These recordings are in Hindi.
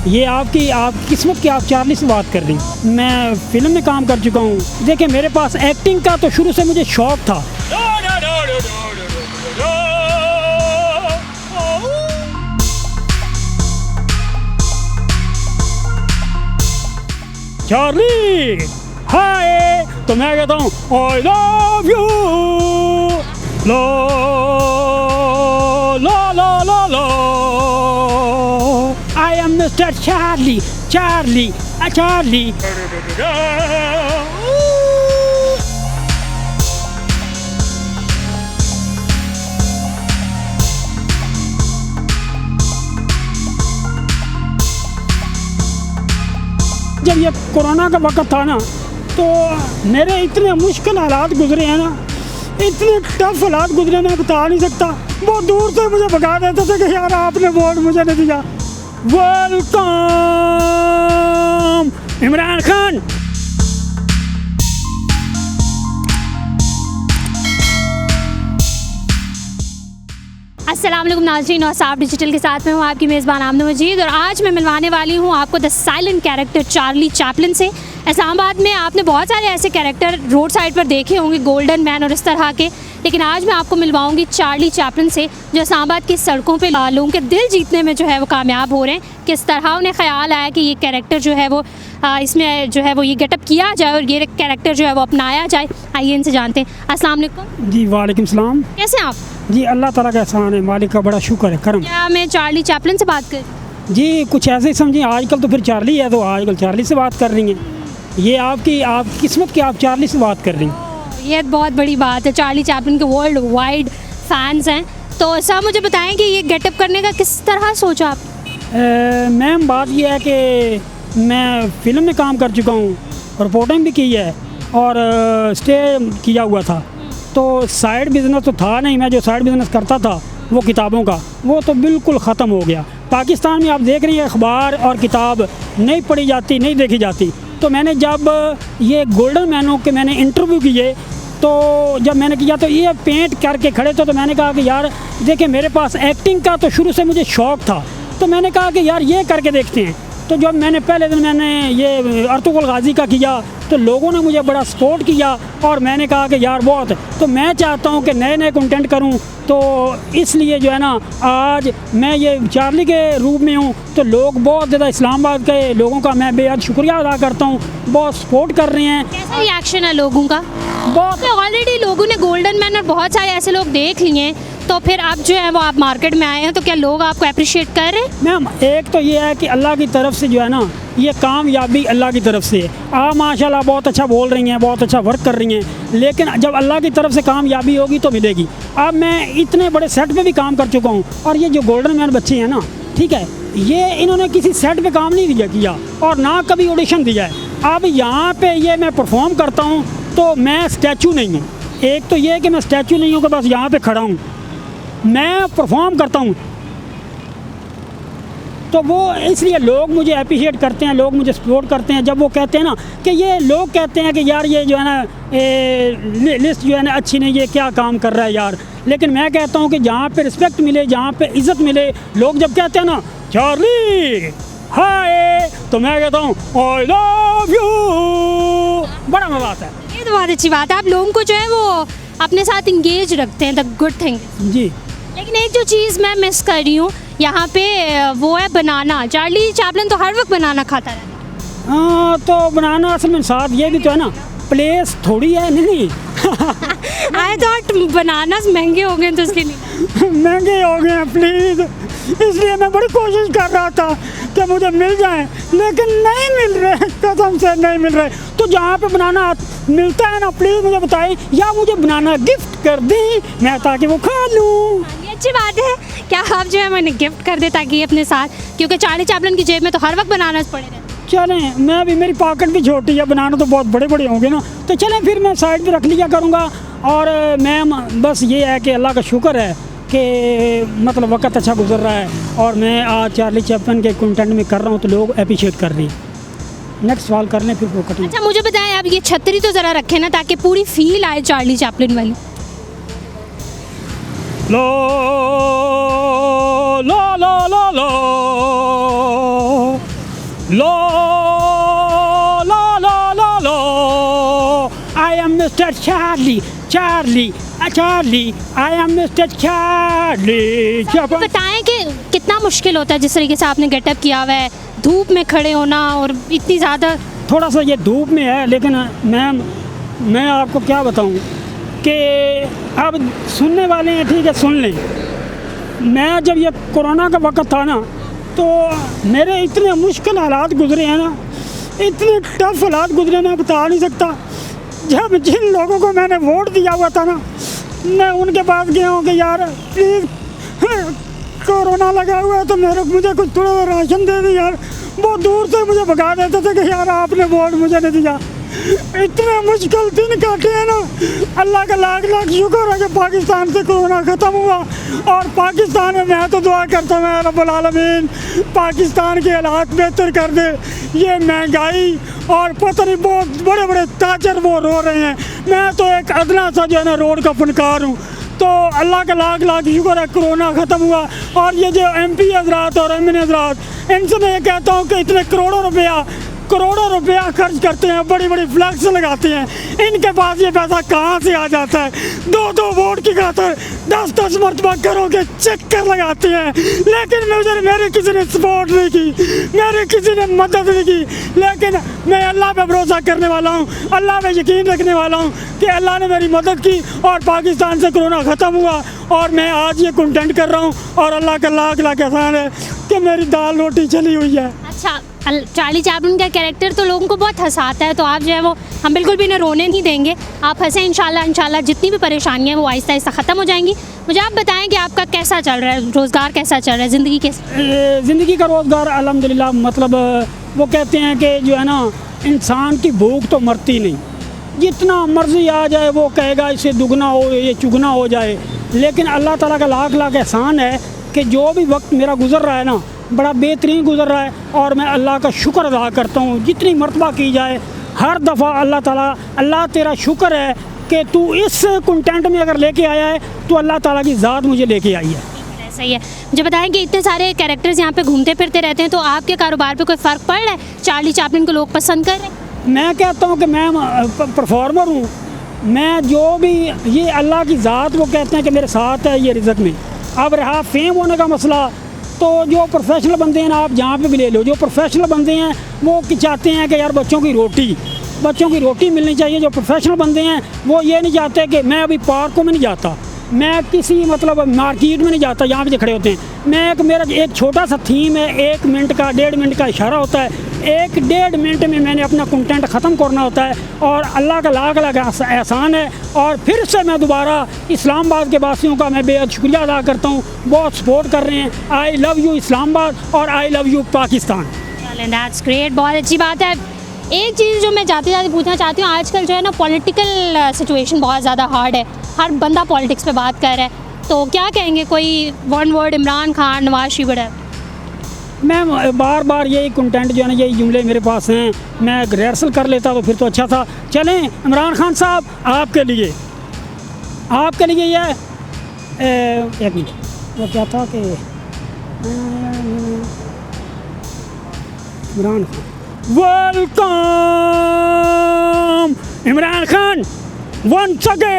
ये आपकी किस्मत की, आप चार्ली से बात कर रही। मैं फिल्म में काम कर चुका हूँ। देखिए मेरे पास एक्टिंग का तो शुरू से मुझे शौक था। चार्ली हाय, तो मैं कहता हूँ आई लव यू, ला ला ला ला ला, I am mister Charlie, Charlie Charlie. जब ये कोरोना का वक्त था ना, तो मेरे इतने मुश्किल हालात गुजरे हैं ना, इतने टफ हालात गुजरे, मैं बता नहीं सकता। बहुत दूर से मुझे भगा देते थे कि यार आपने वोट मुझे नहीं दिया। वेलकम इमरान खान। अस्सलाम वालेकुम नाज़रीन, और साफ डिजिटल के साथ में हूँ आपकी मेज़बान आमना मजीद। और आज मैं मिलवाने वाली हूँ आपको the silent character Charlie Chaplin से। इस्लामाबाद में आपने बहुत सारे ऐसे कैरेक्टर रोड साइड पर देखे होंगे, गोल्डन मैन और इस तरह के, लेकिन आज मैं आपको मिलवाऊंगी चार्ली चैपलिन से, जो इस्लामाबाद की सड़कों पे लोगों के दिल जीतने में जो है वो कामयाब हो रहे हैं। किस तरह उन्हें ख्याल आया कि ये कैरेक्टर जो है वो इसमें जो है वो ये गेटअप किया जाए और ये कैरेक्टर जो है वो अपनाया जाए। आइए इनसे जानते हैं। अस्सलाम वालेकुम। जी वालेकुम सलाम। कैसे हैं आप? जी अल्लाह ताला का एहसान है, मालिक का बड़ा शुक्र है, करम। क्या मैं चार्ली चैपलिन से बात कर? जी कुछ ऐसे ही समझिए, आजकल तो फिर चार्ली है, तो आजकल चार्ली से बात कर रही हैं। ये आपकी किस्मत की, आप चार्ली से बात कर रही हैं। ये बहुत बड़ी बात है, चार्ली चैपलिन के वर्ल्ड वाइड फैंस हैं। तो सर मुझे बताएं कि ये गेटअप करने का किस तरह सोचा आप? मैम बात ये है कि मैं फ़िल्म में काम कर चुका हूँ, रिपोर्टिंग भी की है और स्टे किया हुआ था। तो साइड बिज़नेस तो था नहीं, मैं जो साइड बिज़नेस करता था वो किताबों का, वो तो बिल्कुल ख़त्म हो गया। पाकिस्तान में आप देख रही हैं अखबार और किताब नहीं पढ़ी जाती, नहीं देखी जाती। तो मैंने जब ये गोल्डन मैनों के मैंने इंटरव्यू किए, तो जब मैंने किया तो ये पेंट करके खड़े थे, तो मैंने कहा कि यार देखिए मेरे पास एक्टिंग का तो शुरू से मुझे शौक़ था, तो मैंने कहा कि यार ये करके देखते हैं। तो जब मैंने पहले दिन मैंने ये अर्तुगरुल गाज़ी का किया, तो लोगों ने मुझे बड़ा सपोर्ट किया और मैंने कहा कि यार बहुत, तो मैं चाहता हूँ कि नए नए कंटेंट करूँ। तो इसलिए जो है ना, आज मैं ये चार्ली के रूप में हूँ, तो लोग बहुत ज़्यादा इस्लामाबाद के लोगों का मैं बेहद शुक्रिया अदा करता हूँ, बहुत सपोर्ट कर रहे हैं। कैसा रिएक्शन है लोगों का? बहुत। ऑलरेडी लोगों ने गोल्डन मैन और बहुत सारे ऐसे लोग देख लिए हैं, तो फिर अब जो है वो आप मार्केट में आए हैं, तो क्या लोग आपको अप्रिशिएट कर रहे हैं? मैम एक तो ये है कि अल्लाह की तरफ से जो है ना, ये कामयाबी अल्लाह की तरफ से है। आप माशाल्लाह बहुत अच्छा बोल रही हैं, बहुत अच्छा वर्क कर रही हैं, लेकिन जब अल्लाह की तरफ से कामयाबी होगी तो मिलेगी। अब मैं इतने बड़े सेट पे भी काम कर चुका हूँ, और ये जो गोल्डन मैन बच्चे हैं ना, ठीक है, ये इन्होंने किसी सेट पे काम नहीं किया और ना कभी ऑडिशन दिया है। अब यहाँ पे ये मैं परफॉर्म करता हूँ, तो मैं स्टैचू नहीं हूँ। एक तो ये है कि मैं स्टैचू नहीं हूँ कि बस यहाँ पे खड़ा हूँ, मैं परफॉर्म करता हूँ। तो वो इसलिए लोग मुझे अप्रिशिएट करते हैं, लोग मुझे सपोर्ट करते हैं। जब वो कहते हैं ना कि ये लोग कहते हैं कि यार ये जो है ना लिस्ट जो है ना अच्छी नहीं, ये क्या काम कर रहा है यार, लेकिन मैं कहता हूँ कि जहाँ पे रिस्पेक्ट मिले, जहाँ पे इज़्ज़त मिले, लोग जब कहते हैं ना चार्ली हाय, तो मैं कहता हूँ आई लव यू, बड़ा मज़ा आता है। ये तो बहुत अच्छी बात है, आप लोगों को जो है वो अपने साथ इंगेज रखते हैं, द गुड थिंग। जी लेकिन एक जो चीज़ मैं मिस कर रही हूँ यहाँ पे, वो है बनाना। चार्ली चैपलिन तो हर वक्त बनाना खाता रहता है। हाँ, तो बनाना असल में साथ ये भी तो है ना, प्लेस थोड़ी है। नहीं आई थॉट बनाना महंगे हो गए तो इसके लिए महंगे हो गए हैं प्लीज़, इसलिए मैं बड़ी कोशिश कर रहा था कि मुझे मिल जाए, लेकिन नहीं मिल रहे, कसम से नहीं मिल रहे। तो जहाँ पे बनाना मिलता है ना, प्लीज़ मुझे बताएं, या मुझे बनाना गिफ्ट कर दें मैं, ताकि वो खा लूँ। ये अच्छी बात है, क्या आप जो है मैंने गिफ्ट कर दे ताकि अपने साथ, क्योंकि चार्ली चैपलिन की जेब में तो हर वक्त बनाना पड़े रहते हैं। चलें, मैं भी, मेरी पॉकेट भी छोटी है, बनाना तो बहुत बड़े बड़े होंगे ना, तो चलें फिर मैं साइड पे रख लिया करूँगा। और मैम बस ये है कि अल्लाह का शुक्र है कि मतलब वक्त अच्छा गुजर रहा है, और मैं आज चार्ली चैपलिन के कंटेंट में कर रहा हूँ, तो लोग अप्रिशिएट कर रही हैं। नेक्स्ट सवाल कर लें फिर वो कटिंग। अच्छा मुझे बताएं, आप ये छतरी तो ज़रा रखें ना, ताकि पूरी फील आए चार्ली चैपलिन वाली। ला ला ला ला ला लो लो लो लो लो, I am mister Charlie, Charlie Charlie, I am mister Charlie. बताएं कि कितना मुश्किल होता है जिस तरीके से आपने गेटअप किया हुआ है, धूप में खड़े होना और इतनी ज़्यादा। थोड़ा सा ये धूप में है, लेकिन मैम मैं आपको क्या बताऊं कि अब सुनने वाले हैं, ठीक है सुन लें। मैं जब ये कोरोना का वक्त था ना, तो मेरे इतने मुश्किल हालात गुजरे हैं ना, इतने टफ हालात गुजरे, मैं बता नहीं सकता। जब जिन लोगों को मैंने वोट दिया हुआ था ना, मैं उनके पास गया हूँ कि यार प्लीज़ कोरोना लगा हुआ है तो मुझे कुछ थोड़ा राशन दे दी यार। बहुत दूर से मुझे भगा देते थे कि यार आपने वोट मुझे नहीं दिया। इतने मुश्किल दिन काटे हैं ना, अल्लाह का लाख लाख शुक्र है कि पाकिस्तान से कोरोना ख़त्म हुआ। और पाकिस्तान में मैं तो दुआ करता हूँ रब्बुल आलमीन पाकिस्तान के हालात बेहतर कर दे। ये महंगाई और पता नहीं बहुत बड़े बड़े ताजर वो रो रहे हैं, मैं तो एक अदना सा जो है ना रोड का फनकार हूँ। तो अल्लाह का लाख लाख शुक्र है कोरोना ख़त्म हुआ। और ये जो MP हजरात और MN हजरात, इनसे मैं ये कहता हूँ कि इतने करोड़ों रुपया खर्च करते हैं, बड़ी बड़ी फ्लैक्स लगाते हैं, इनके पास ये पैसा कहाँ से आ जाता है? दो वोट की खातर 10 मरतबा घरों के चक्कर लगाते हैं, लेकिन मेरी किसी ने सपोर्ट नहीं की, मेरी किसी ने मदद नहीं की। लेकिन मैं अल्लाह पे भरोसा करने वाला हूँ, अल्लाह पे यकीन रखने वाला हूँ कि अल्लाह ने मेरी मदद की और पाकिस्तान से कोरोना ख़त्म हुआ। और मैं आज ये कंटेंट कर रहा हूँ और अल्लाह का लाख लाख एहसान है कि मेरी दाल रोटी चली हुई है। अच्छा, चार्ली चैपलिन का कैरेक्टर तो लोगों को बहुत हंसाता है, तो आप जो है वो हम बिल्कुल भी इन्हें रोने नहीं देंगे। आप हंसें, इंशाल्लाह जितनी भी परेशानियाँ हैं वो आहिस्ता आहिस्ता ख़त्म हो जाएंगी। मुझे आप बताएं कि आपका कैसा चल रहा है, रोज़गार कैसा चल रहा है, ज़िंदगी का रोज़गार अल्हम्दुलिल्लाह। मतलब वो कहते हैं कि जो है ना, इंसान की भूख तो मरती नहीं, जितना मर्ज़ी आ जाए वो कहेगा इसे दुगना हो ये चुगना हो जाए। लेकिन अल्लाह ताला का लाख लाख एहसान है कि जो भी वक्त मेरा गुज़र रहा है ना, बड़ा बेहतरीन गुज़र रहा है। और मैं अल्लाह का शुक्र अदा करता हूँ, जितनी मरतबा की जाए हर दफ़ा अल्लाह ताला, अल्लाह तेरा शुक्र है कि तू इस कंटेंट में अगर लेके आया है तो अल्लाह ताला की ज़ात मुझे लेके आई है। सही है। मुझे बताएं कि इतने सारे कैरेक्टर्स यहाँ पे घूमते फिरते रहते हैं, तो आपके कारोबार पे कोई फ़र्क पड़ रहा है? चार्ली चैपलिन को लोग पसंद कर रहे हैं? मैं कहता हूँ कि मैं परफॉर्मर हूँ, मैं जो भी ये अल्लाह की ज़ात वो कहते हैं कि मेरे साथ है ये रिज़्क़ में। अब रहा फेम होने का मसला, तो जो प्रोफेशनल बंदे हैं ना, आप जहाँ पे भी ले लो, जो प्रोफेशनल बंदे हैं वो चाहते हैं कि यार बच्चों की रोटी मिलनी चाहिए। जो प्रोफेशनल बंदे हैं वो ये नहीं चाहते कि मैं अभी पार्कों में नहीं जाता, मैं किसी मतलब मार्केट में नहीं जाता, यहाँ पे खड़े होते हैं। मेरा एक छोटा सा थीम है, 1 मिनट का 1.5 मिनट का इशारा होता है, 1-1.5 मिनट में मैंने अपना कंटेंट ख़त्म करना होता है। और अल्लाह का लाख लाख एहसान है। और फिर से मैं दोबारा इस्लामाबाद के वासियों का मैं बेहद शुक्रिया अदा करता हूँ, बहुत सपोर्ट कर रहे हैं। आई लव यू इस्लामाबाद और आई love you Pakistan. That's great, बहुत अच्छी बात है। एक चीज़ जो मैं जाते जाते पूछना चाहती हूँ, आजकल जो है ना पॉलिटिकल सिचुएशन बहुत ज़्यादा हार्ड है, हर बंदा पॉलिटिक्स पे बात कर रहा है, तो क्या कहेंगे? कोई वन वर्ड इमरान खान, नवाज शरीफ है? मैं बार यही कंटेंट जो है ना, यही जुमले मेरे पास हैं, मैं रिहर्सल कर लेता तो फिर तो अच्छा था। चलें इमरान खान साहब, आपके लिए ये एक मिनट, वो क्या था कि Imran Khan, welcome Imran Khan once again.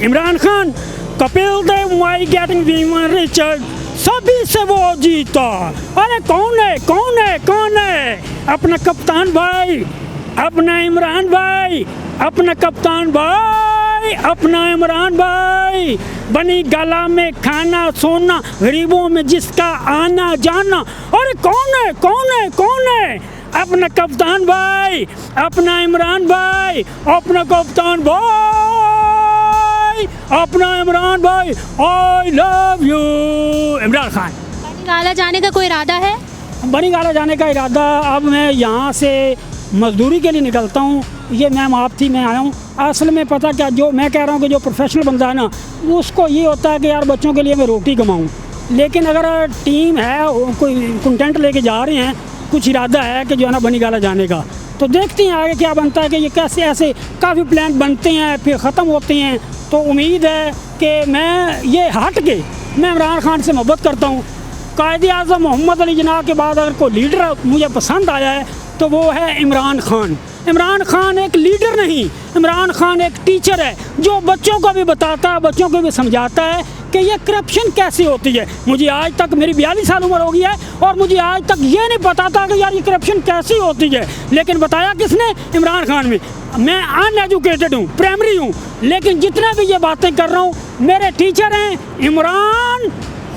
Imran Khan, Kapil Dev वाई गेटिंग विमन रिचर्ड, सभी से वो जीता। अरे कौन है? अपना कप्तान भाई, अपना इमरान भाई, अपना कप्तान भाई, अपना इमरान भाई। बनी गाला में खाना सोना, गरीबों में जिसका आना जाना। अरे कौन है? अपना कप्तान भाई, अपना इमरान भाई, अपना कप्तान भाई, अपना इमरान भाई। आई लव यू इमरान खान। बनी गाला जाने का कोई इरादा है? बनी गाला जाने का इरादा, अब मैं यहाँ से मजदूरी के लिए निकलता हूँ। ये मैम आप थी, मैं आया हूँ। असल में पता क्या, जो मैं कह रहा हूँ कि जो प्रोफेशनल बंदा है ना, उसको ये होता है कि यार बच्चों के लिए मैं रोटी कमाऊँ। लेकिन अगर टीम है, कोई कंटेंट लेके जा रहे हैं, कुछ इरादा है कि जो है ना बनी गाला जाने का, तो देखते हैं आगे क्या बनता है कि ये कैसे ऐसे काफ़ी प्लान बनते हैं फिर ख़त्म होते हैं। तो उम्मीद है कि मैं ये हट के मैं इमरान खान से मोहब्बत करता हूँ। कायदे आज़म मोहम्मद अली जिन्ना के बाद अगर कोई लीडर मुझे पसंद आया है तो वो है इमरान खान। इमरान खान एक लीडर नहीं, इमरान खान एक टीचर है जो बच्चों को भी बताता है, बच्चों को भी समझाता है कि ये करप्शन कैसे होती है। मुझे आज तक, मेरी 42 साल उम्र हो गई है और मुझे आज तक ये नहीं पता था कि यार ये करप्शन कैसी होती है, लेकिन बताया किसने? इमरान खान में। मैं अनएजुकेटेड हूँ, प्राइमरी हूँ, लेकिन जितना भी ये बातें कर रहा हूँ मेरे टीचर हैं इमरान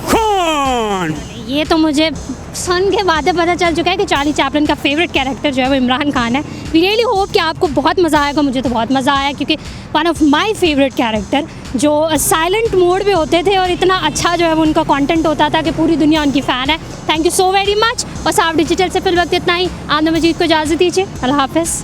खान। ये तो मुझे सुन के बातें पता चल चुका है कि चार्ली चैपलिन का फेवरेट कैरेक्टर जो है वो इमरान खान है। वी रियली होप कि आपको बहुत मज़ा आएगा। मुझे तो बहुत मज़ा आया क्योंकि one of my favourite character जो साइलेंट मोड पे होते थे और इतना अच्छा जो है वो उनका कंटेंट होता था कि पूरी दुनिया उनकी फ़ैन है। Thank you so very much. और साफ डिजिटल से फिल वक्त इतना ही। आनंद मजीद को इजाज़त दीजिए। अल्लाह हाफ़िज़।